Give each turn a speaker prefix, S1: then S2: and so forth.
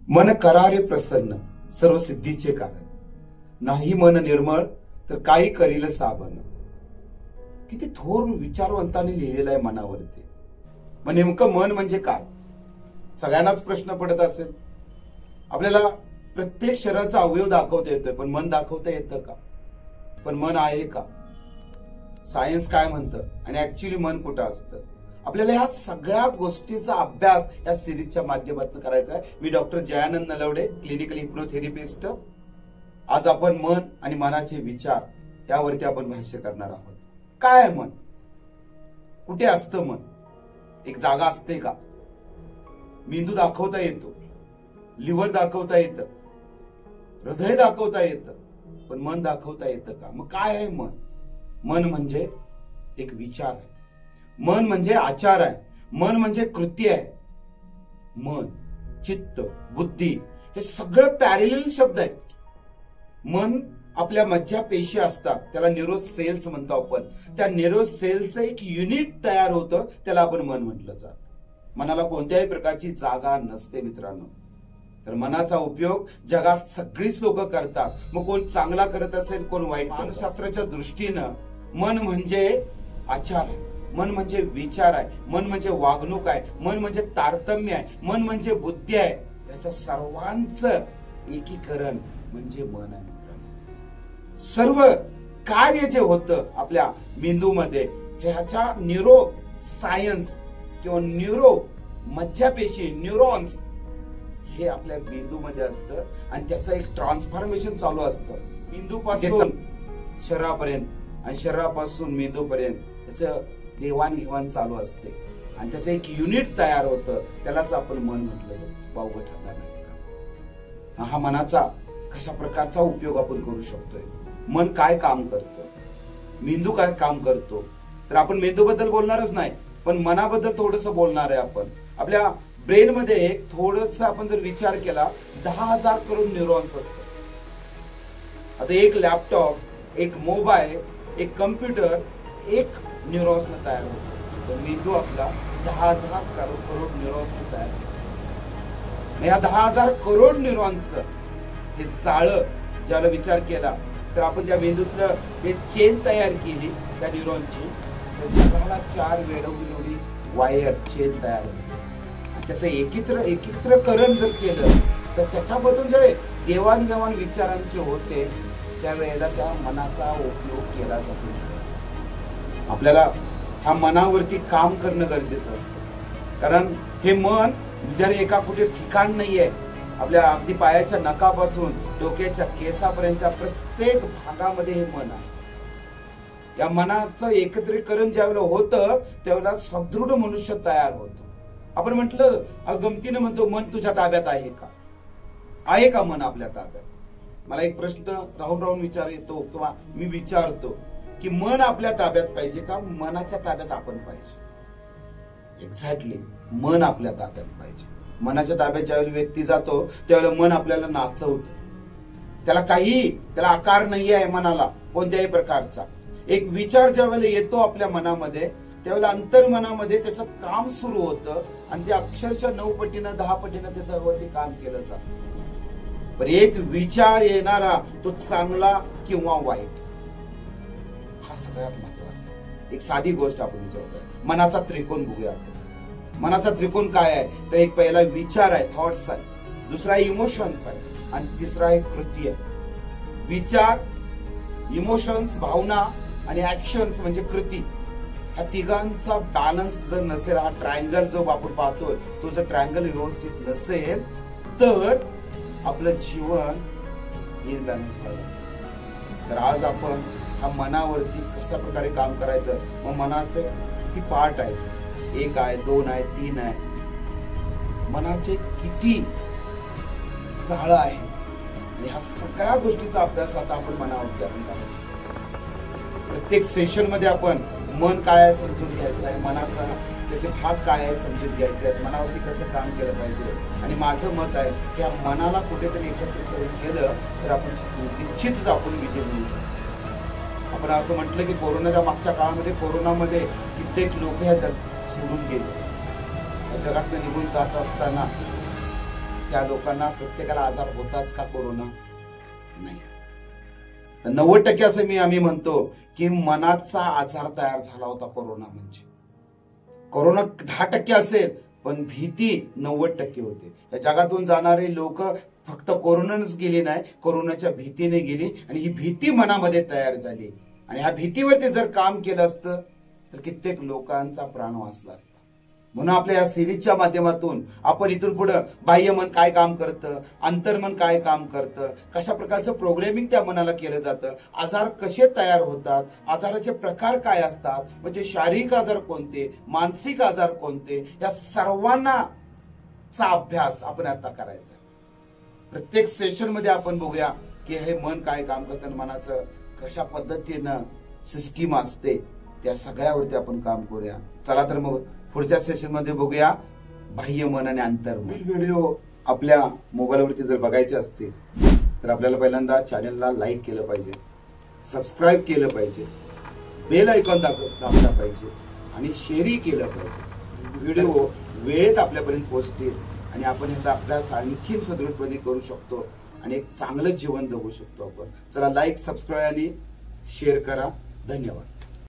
S1: मन करारे प्रसन्न सर्व सिद्धीचे कारण, नाही मन निर्मळ तर काही करील साबण. किती थोर विचारवंतांनी लिहिलेलं आहे मनावरती. मग नेमकं मन म्हणजे काय? सगळ्यांनाच प्रश्न पडत असेल. आपल्याला प्रत्येक शरीराचा अवयव दाखवता येतोय, पण मन दाखवता येतं का? पण मन आहे का? सायन्स काय म्हणतं आणि ऍक्च्युली मन कुठं असतं? आपल्याला ह्या सगळ्या गोष्टीचा अभ्यास या सिरीजच्या माध्यमातून करायचा आहे. मी डॉक्टर जयानंद नलवडे, क्लिनिकल हिप्नोथेरपिस्ट. आज आपण मन आणि मनाचे विचार यावरती आपण भाष्य करणार आहोत. काय आहे मन? कुठे असतं मन? एक जागा असते का? मेंदू दाखवता येतो, लिव्हर दाखवता येतं, हृदय दाखवता येतं, पण मन दाखवता येतं का? मग काय आहे मन? मन म्हणजे एक विचार आहे, मन म्हणजे आचार आहे, मन म्हणजे कृती आहे. मन, चित्त, बुद्धी हे सगळं पॅरलल शब्द आहेत. मन आपल्या मज्जा पेशी असतात, त्याला न्यूरो सेल्स म्हणतो आपण. त्या न्यूरो सेलचं एक युनिट तयार होतं, त्याला आपण मन म्हटलं जातं. मनाला कोणत्याही प्रकारची जागा नसते मित्रांनो. तर मनाचा उपयोग जगात सगळीच लोक करतात. मग कोण चांगला करत असेल, कोण वाईट. मानसशास्त्राच्या दृष्टीनं मन म्हणजे आचार आहे, मन म्हणजे विचार आहे, मन म्हणजे वागणूक आहे, मन म्हणजे तारतम्य आहे, मन म्हणजे बुद्धी आहे. याच्या सर्वांचं एकीकरण म्हणजे मन आहे मित्रांनो. सर्व कार्य जे होतं आपल्या मेंदूमध्ये, ह्याच्या न्यूरो सायन्स किंवा न्यूरो मज्जापेशी, न्यूरॉन्स हे आपल्या मेंदूमध्ये असतं आणि त्याचं एक ट्रान्सफॉर्मेशन चालू असतं. मेंदूपासून शरीरापर्यंत आणि शरीरापासून मेंदूपर्यंत त्याचं देवाणघेवाण चालू असते आणि त्याचं एक युनिट तयार होतं, त्यालाच आपण मन म्हटलं वावगं ठरणार नाही. हा मनाचा कशा प्रकारचा उपयोग आपण करू शकतोय? मन काय काम करतं, मेंदू काय काम करतो? तर आपण मेंदूबद्दल बोलणारच नाही, पण मनाबद्दल थोडस बोलणार आहे आपण. आपल्या ब्रेन मध्ये थोडस आपण जर विचार केला, 10,000 करोड न्यूरॉन्स असतात. आता एक लॅपटॉप, एक मोबाईल, एक कम्प्युटर एक न्यूरॉन्सने तयार होतो. तर मेंदू आपला 10,000 करोड न्यूरॉन्सने तयार होतो. या 10,000 करोड न्यूरॉन्सचं हे जाळं ज्याला विचार केला, तर आपण त्या मेंदूतलं हे चेन तयार केली त्या न्यूरॉनची, तर जगाला 4 वेळोवेळी वायर चेन तयार होते. त्याचं एकत्रीकरण जर केलं, तर त्याच्यामधून जे देवाणघेवाण विचारांचे होते, त्यावेळेला त्या मनाचा उपयोग केला जातो. आपल्याला ह्या मनावरती काम करणं गरजेचं असतं, कारण हे मन जर एका कुठे ठिकाण नाहीये. आपल्या अगदी पायाच्या नखापासून डोक्याच्या केसापर्यंतच्या प्रत्येक भागामध्ये हे मन आहे. या मनाचं एकत्रीकरण ज्यावेळेला होतं, त्यावेळेला सदृढ मनुष्य तयार होतो. आपण म्हटलं गमतीनं म्हणतो, मन तुझ्या ताब्यात आहे का? आहे का मन आपल्या ताब्यात? मला एक प्रश्न राहून राहून विचार येतो किंवा मी विचारतो की मन आपल्या ताब्यात पाहिजे का मनाच्या ताब्यात आपण पाहिजे? एक्झॅक्टली, मन आपल्या ताब्यात पाहिजे. मनाच्या ताब्यात ज्यावेळी व्यक्ती जातो, त्यावेळेला मन आपल्याला नाचवतं. त्याला आकार नाही आहे मनाला कोणत्याही प्रकारचा. एक विचार ज्यावेळेला येतो आपल्या मनामध्ये, त्यावेळेला अंतर्मनामध्ये त्याचं काम सुरू होतं आणि ते अक्षरशः 9 पटीनं 10 पटीनं त्याच्यावरती काम केलं जातं. पण एक विचार येणारा, तो चांगला किंवा वाईट, हा सगळ्यात महत्वाचा. एक साधी गोष्ट आपण विचारतोय, मनाचा त्रिकोण बघूया. मनाचा त्रिकोण काय आहे? तर एक पहिला विचार आहे, थॉट्स आहे, दुसरा इमोशन्स आहे आणि तिसरा आहे कृती आहे. विचार, इमोशन्स भावना आणि ऍक्शन्स म्हणजे कृती, ह्या तिघांचा बॅलन्स जर नसेल, हा ट्रायंगल जो आपण पाहतोय, तो जर ट्रायंगल व्यवस्थित नसेल, तर आपलं जीवन इनबॅलन्स होईल. तर आज आपण ह्या मनावरती कशा प्रकारे काम करायचं, मग मनाचे किती पार्ट आहेत? 1 आहे, 2 आहे, 3 आहे. मनाचे किती जाळं आहे, आणि ह्या सगळ्या गोष्टीचा अभ्यास आता आपण मनावरती आपण करायचा. प्रत्येक सेशन मध्ये आपण मन काय आहे समजून घ्यायचं आहे, मनाचा त्याचे भाग काय आहे समजून घ्यायचे आहेत, मनावरती कसं काम केलं पाहिजे. आणि माझं मत आहे की या मनाला कुठेतरी एकत्रित करून केलं तर आपण निश्चितच आपण विजय मिळू शकतो. आपण असं म्हटलं की कोरोनाच्या मागच्या काळामध्ये, कोरोनामध्ये कित्येक लोक ह्या जग सोडून गेले. या जगात निघून जात असताना त्या लोकांना प्रत्येकाला आजार होताच का कोरोना? नाही. 90% असं आम्ही म्हणतो की मनाचा आजार तयार झाला होता कोरोना म्हणजे. कोरोना 10% असेल पण भीती 90% होते. या जगातून जाणारे लोक फक्त कोरोनाच गेली नाही, कोरोनाच्या भीतीने गेली आणि ही भीती मनामध्ये तयार झाली. आणि ह्या भीतीवरती जर काम केलं असतं तर कित्येक लोकांचा प्राण वाचला असता. म्हणून आपल्या या सिरीजच्या माध्यमातून आपण इथून पुढे बाह्य मन काय काम करतं, अंतर्मन काय काम करतं, कशा प्रकारचं प्रोग्रॅमिंग त्या मनाला केलं जातं, आजार कसे तयार होतात, आजाराचे प्रकार काय असतात, म्हणजे शारीरिक आजार कोणते, मानसिक आजार कोणते, या सर्वांचा अभ्यास आपण आता करायचा. प्रत्येक सेशन मध्ये आपण बघूया की हे मन काय काम करतं, मनाचं कशा पद्धतीनं सिस्टीम असते, त्या सगळ्यावरती आपण काम करूया. चला तर मग पुढच्या सेशन मध्ये बघूया बाह्य मन आणि अंतर्मन. व्हिडिओ आपल्या मोबाईलवरती जर बघायचे असतील तर आपल्याला पहिल्यांदा चॅनलला लाईक केलं पाहिजे, सबस्क्राईब केलं पाहिजे, बेल आयकॉन दाबला पाहिजे आणि शेअरही केलं पाहिजे. व्हिडिओ वेळेत आपल्यापर्यंत पोहोचतील आणि आपण ह्याचा अभ्यास आणखीन सदृढपणे करू शकतो आणि एक चांगलं जीवन जगू शकतो आपण. चला लाईक, सबस्क्राईब आणि शेअर करा. धन्यवाद.